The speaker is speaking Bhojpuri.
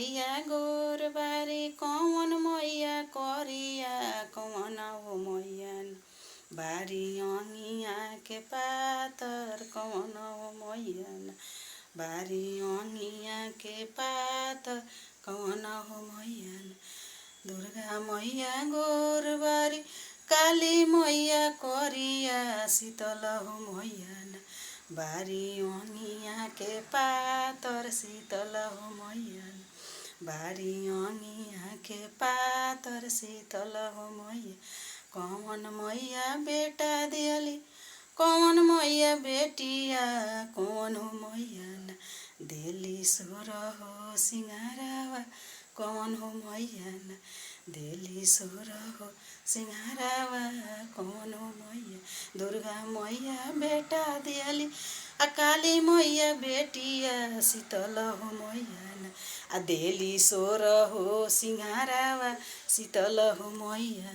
मैया गोरबारी कौन मैया करिया कौन हो मैया बारी अंगिया के पातर कौन हो मैया बारी अंगिया के पातर कौन हो मैया दुर्गा मैया गोरबारी काली मैया करिया शीतल हो मैया बारी अंगिया के पातर शीतल हो मैया बारी अंगिया के पातर शीतल हो मैया कौन मैया बेटा दियली कौन मैया बेटिया कौन हो मैया दिली सुर हो सिंगारावा कौन हो मैया दिली सुर हो सिंगारावा कौन हो मैया दुर्गा मैया बेटा दियली काली मैया बेटिया शीतल हो मैया दिली सोर हो सिंगारावा शीतल हो मैया।